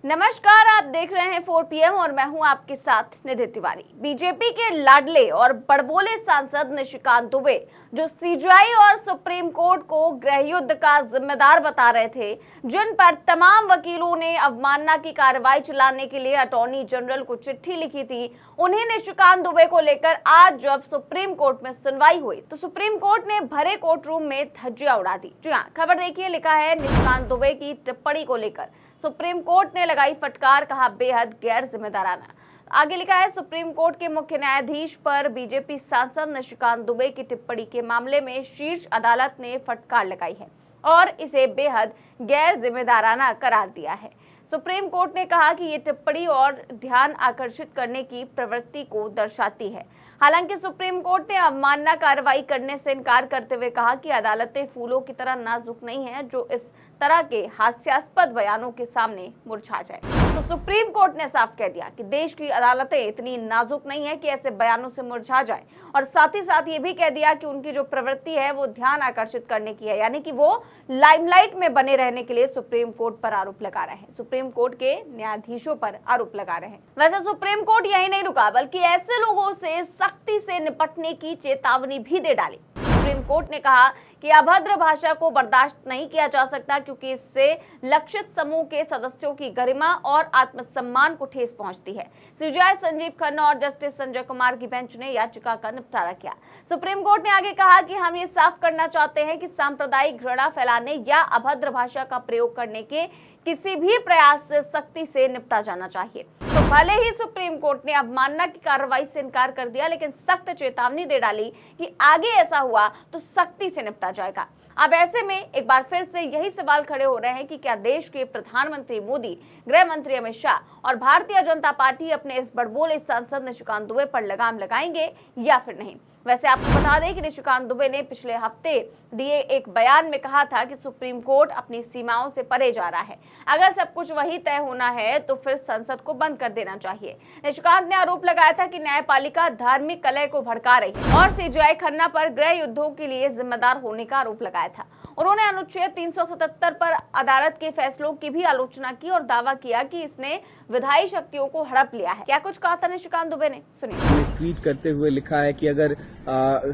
नमस्कार, आप देख रहे हैं 4 PM और मैं हूं आपके साथ निधि तिवारी। बीजेपी के लाडले और बड़बोले सांसद निशिकांत दुबे, जो सीजीआई और सुप्रीम कोर्ट को गृहयुद्ध का जिम्मेदार बता रहे थे, जिन पर तमाम वकीलों ने अवमानना की कार्रवाई चलाने के लिए अटॉर्नी जनरल को चिट्ठी लिखी थी, उन्हें निशिकांत दुबे को लेकर आज जब सुप्रीम कोर्ट में सुनवाई हुई तो सुप्रीम कोर्ट ने भरे कोर्ट रूम में धज्जियां उड़ा दी। जी हाँ, खबर देखिए, लिखा है निशिकांत दुबे की टिप्पणी को लेकर सुप्रीम कोर्ट ने लगाई फटकार, कहा बेहद गैर जिम्मेदाराना। आगे लिखा है, सुप्रीम कोर्ट के मुख्य न्यायाधीश पर बीजेपी सांसद निशिकांत दुबे की टिप्पणी के मामले में शीर्ष अदालत ने फटकार लगाई है और इसे बेहद गैर जिम्मेदाराना करार दिया है। सुप्रीम कोर्ट ने कहा कि ये टिप्पणी और ध्यान आकर्षित करने की प्रवृत्ति को दर्शाती है। हालांकि सुप्रीम कोर्ट ने अवमानना कार्रवाई करने से इनकार करते हुए कहा कि अदालतें फूलों की तरह नाजुक नहीं हैं जो इस तरह के हास्यास्पद बयानों के सामने मुरझा जाए। तो सुप्रीम कोर्ट ने साफ कह दिया कि देश की अदालतें इतनी नाजुक नहीं है कि ऐसे बयानों से मुरझा जाए, और साथ ही साथ ये भी कह दिया कि उनकी जो प्रवृत्ति है वो ध्यान आकर्षित करने की है, यानी कि वो लाइमलाइट में बने रहने के लिए सुप्रीम कोर्ट पर आरोप लगा रहे हैं, सुप्रीम कोर्ट के न्यायाधीशों पर आरोप लगा रहे हैं। वैसे सुप्रीम कोर्ट यही नहीं रुका, बल्कि ऐसे लोगों से सख्ती से निपटने की चेतावनी भी दे डाली। सुप्रीम कोर्ट ने कहा कि अभद्र भाषा को बर्दाश्त नहीं किया जा सकता, क्योंकि इससे लक्षित समूह के सदस्यों की गरिमा और आत्मसम्मान को ठेस पहुंचती है। सीजीआई संजीव खन्ना और जस्टिस संजय कुमार की बेंच ने याचिका का निपटारा किया। सुप्रीम कोर्ट ने आगे कहा कि हम ये साफ करना चाहते हैं कि सांप्रदायिक घृणा फैलाने या अभद्र भाषा का प्रयोग करने के किसी भी प्रयास से सख्ती से निपटा जाना चाहिए। तो भले ही सुप्रीम कोर्ट ने अवमानना की कार्रवाई से इनकार कर दिया, लेकिन सख्त चेतावनी दे डाली कि आगे ऐसा हुआ तो सख्ती से निपटा जाएगा। अब ऐसे में एक बार फिर से यही सवाल खड़े हो रहे हैं कि क्या देश के प्रधानमंत्री मोदी, गृह मंत्री अमित शाह और भारतीय जनता पार्टी अपने इस बड़बोले सांसद निशिकांत दुबे पर लगाम लगाएंगे या फिर नहीं। वैसे आपको बता दें कि निशिकांत दुबे ने पिछले हफ्ते दिए एक बयान में कहा था कि सुप्रीम कोर्ट अपनी सीमाओं से परे जा रहा है। अगर सब कुछ वही तय होना है तो फिर संसद को बंद कर देना चाहिए। निशिकांत ने आरोप लगाया था कि न्यायपालिका धार्मिक कलह को भड़का रही है और सीजीआई खन्ना पर गृह युद्धों के लिए जिम्मेदार होने का आरोप लगाया था। उन्होंने अनुच्छेद 377 पर अदालत के फैसलों की भी आलोचना की और दावा किया कि इसने विधायी शक्तियों को हड़प लिया है। क्या कुछ कहा था निशिकांत दुबे ने, सुनिए। ट्वीट करते हुए लिखा है कि अगर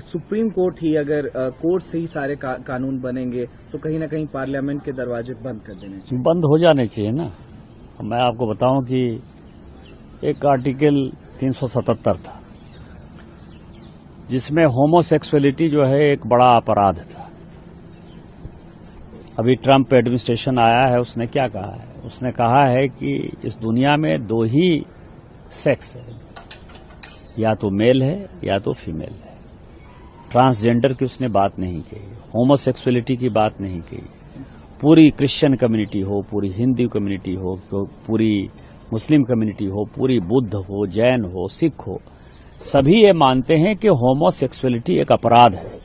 सुप्रीम कोर्ट ही अगर कोर्ट से ही सारे कानून बनेंगे तो कहीं ना कहीं पार्लियामेंट के दरवाजे बंद कर देने चाहिए, बंद हो जाने चाहिए ना। मैं आपको बताऊं कि एक आर्टिकल 377 था जिसमें होमोसेक्सुअलिटी जो है एक बड़ा अपराध था। अभी ट्रंप एडमिनिस्ट्रेशन आया है, उसने क्या कहा है? उसने कहा है कि इस दुनिया में दो ही सेक्स है, या तो मेल है या तो फीमेल है। ट्रांसजेंडर की उसने बात नहीं कही, होमोसेक्सुअलिटी की बात नहीं कही। पूरी क्रिश्चियन कम्युनिटी हो, पूरी हिंदू कम्युनिटी हो, पूरी मुस्लिम कम्युनिटी हो, पूरी बुद्ध हो, जैन हो, सिख हो, सभी ये मानते हैं कि होमोसेक्सुअलिटी एक अपराध है।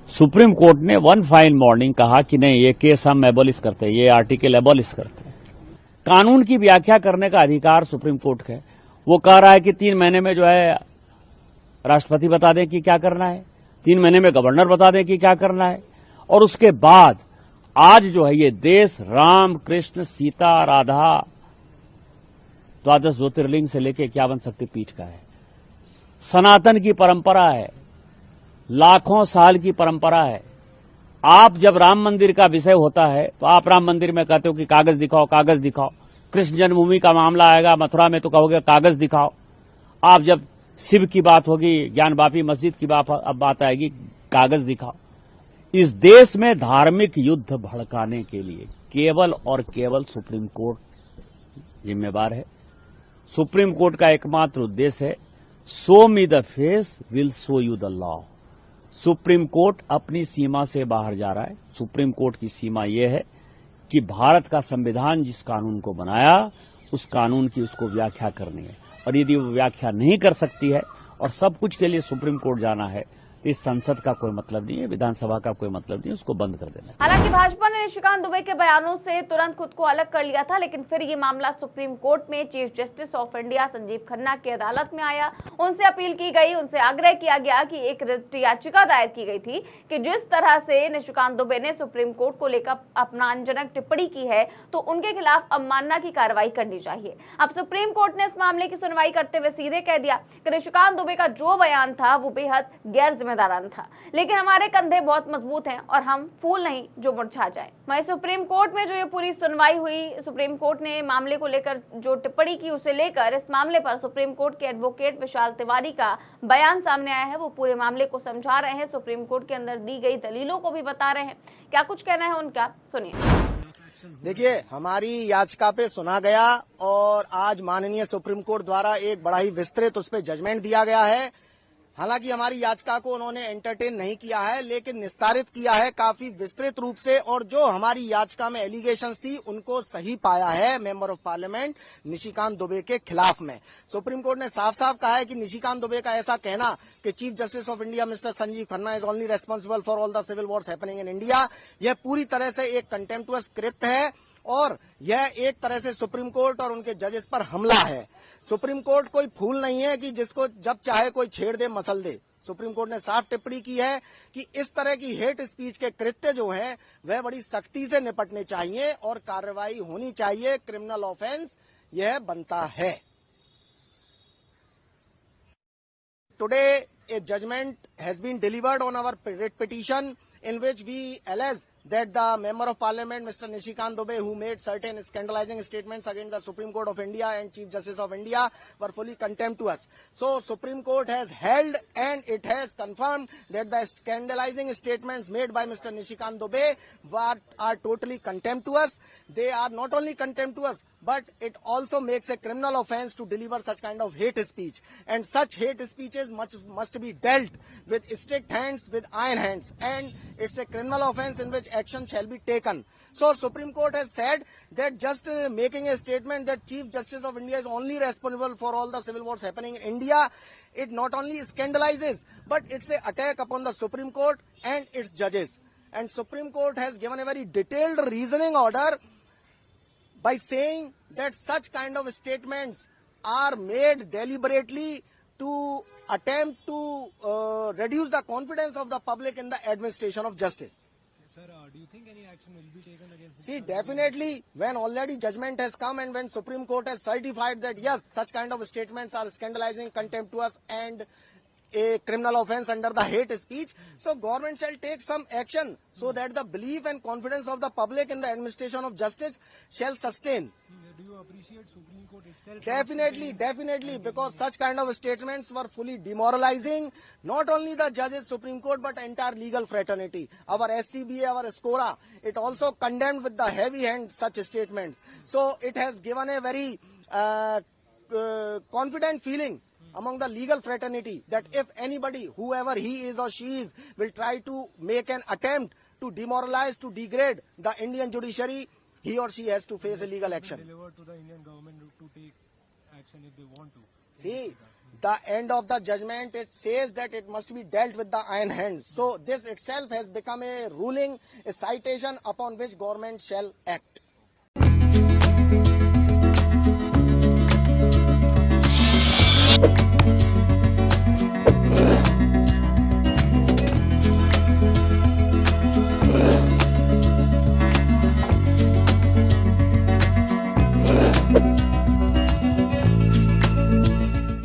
सुप्रीम कोर्ट ने वन फाइन मॉर्निंग कहा कि नहीं, ये केस हम एबॉलिश करते हैं, ये आर्टिकल एबॉलिश करते हैं। कानून की व्याख्या करने का अधिकार सुप्रीम कोर्ट का है। वो कह रहा है कि 3 महीने में जो है राष्ट्रपति बता दें कि क्या करना है, 3 महीने में गवर्नर बता दें कि क्या करना है, और उसके बाद आज जो है ये देश राम, कृष्ण, सीता, राधा, 12 ज्योतिर्लिंग से लेकर 51 शक्तिपीठ का है। सनातन की परंपरा है, लाखों साल की परंपरा है। आप जब राम मंदिर का विषय होता है तो आप राम मंदिर में कहते हो कि कागज दिखाओ, कागज दिखाओ। कृष्ण जन्मभूमि का मामला आएगा मथुरा में तो कहोगे कागज दिखाओ। आप जब शिव की बात होगी, ज्ञान वापी मस्जिद की बात आएगी, कागज दिखाओ। इस देश में धार्मिक युद्ध भड़काने के लिए केवल और केवल सुप्रीम कोर्ट जिम्मेवार है। सुप्रीम कोर्ट का एकमात्र उद्देश्य है, show me the face will show you the law. Supreme court अपनी सीमा से बाहर जा रहा है। सुप्रीम कोर्ट की सीमा यह है कि भारत का संविधान जिस कानून को बनाया उस कानून की उसको व्याख्या करनी है, और यदि वो व्याख्या नहीं कर सकती है और सब कुछ के लिए सुप्रीम कोर्ट जाना है इस संसद का कोई मतलब नहीं है, विधानसभा का कोई मतलब नहीं है, उसको बंद कर देना। हालांकि भाजपा ने निशिकांत दुबे के बयानों से तुरंत खुद को अलग कर लिया था, लेकिन फिर ये मामला सुप्रीम कोर्ट में chief justice of India Sanjeev Khanna की अदालत में आया। उनसे अपील की गई, उनसे आग्रह किया गया कि एक रिट याचिका दायर की गई थी कि जिस तरह से निशिकांत दुबे ने सुप्रीम कोर्ट को लेकर अपमानजनक टिप्पणी की है तो उनके खिलाफ अवमानना की कार्रवाई करनी चाहिए। अब सुप्रीम कोर्ट ने इस मामले की सुनवाई करते हुए सीधे कह दिया कि निशिकांत दुबे का जो बयान था वो बेहद गैर जिम्मेदाराना था, लेकिन हमारे कंधे बहुत मजबूत हैं और हम फूल नहीं जो मुरझा जाए। वहीं सुप्रीम कोर्ट में जो ये पूरी सुनवाई हुई, सुप्रीम कोर्ट ने मामले को लेकर जो टिप्पणी की उसे लेकर इस मामले पर सुप्रीम कोर्ट के एडवोकेट विशाल तिवारी का बयान सामने आया है। वो पूरे मामले को समझा रहे हैं, सुप्रीम कोर्ट के अंदर दी गई दलीलों को भी बता रहे हैं। क्या कुछ कहना है उनका, सुनिए। देखिए, हमारी याचिका पे सुना गया और आज माननीय सुप्रीम कोर्ट द्वारा एक बड़ा ही विस्तृत उस पर जजमेंट दिया गया है। हालांकि हमारी याचिका को उन्होंने एंटरटेन नहीं किया है, लेकिन निस्तारित किया है काफी विस्तृत रूप से, और जो हमारी याचिका में एलिगेशंस थी उनको सही पाया है member of parliament Nishikant Dubey के खिलाफ में। सुप्रीम कोर्ट ने साफ साफ कहा है कि निशिकांत दुबे का ऐसा कहना कि chief justice of India mister Sanjiv Khanna is only responsible for all the civil wars happening in India, यह पूरी तरह से एक कंटेम्प्टुअस कृत्य है और यह एक तरह से सुप्रीम कोर्ट और उनके जजेस पर हमला है। सुप्रीम कोर्ट कोई फूल नहीं है कि जिसको जब चाहे कोई छेड़ दे मसल दे। सुप्रीम कोर्ट ने साफ टिप्पणी की है कि इस तरह की हेट स्पीच के कृत्य जो हैं वह बड़ी सख्ती से निपटने चाहिए और कार्रवाई होनी चाहिए, क्रिमिनल ऑफेंस यह बनता है। Today a judgment has been delivered on our writ petition in which we allege that the member of parliament Mr. Nishikant Dubey, who made certain scandalizing statements against the Supreme Court of India and Chief Justice of India, were fully contemptuous. So Supreme Court has held and it has confirmed that the scandalizing statements made by Mr. Nishikant Dubey are totally contemptuous. They are not only contemptuous, but it also makes a criminal offense to deliver such kind of hate speech, and such hate speeches must be dealt with strict hands, with iron hands, and it's a criminal offense in which action shall be taken. So Supreme Court has said that just making a statement that Chief Justice of India is only responsible for all the civil wars happening in India, it not only scandalizes, but it's an attack upon the Supreme Court and its judges. And Supreme Court has given a very detailed reasoning order by saying that such kind of statements are made deliberately to attempt to reduce the confidence of the public in the administration of justice. Sir, do you think any action will be taken against this? See, definitely, when already judgment has come and when Supreme Court has certified that yes, such kind of statements are scandalizing, contemptuous and a criminal offense under the hate speech, so government shall take some action so that the belief and confidence of the public in the administration of justice shall sustain. Do you appreciate Supreme Court itself? Definitely, because such kind of statements were fully demoralizing, not only the judges, Supreme Court, but entire legal fraternity. Our SCBA, our SCORA, it also condemned with the heavy hand such statements. So it has given a very confident feeling among the legal fraternity that if anybody, whoever he is or she is, will try to make an attempt to demoralize, to degrade the Indian judiciary, he or she has to face a legal action. Delivered to the Indian government to take action if they want to. See, the end of the judgment, it says that it must be dealt with the iron hands. So this itself has become a ruling, a citation upon which government shall act.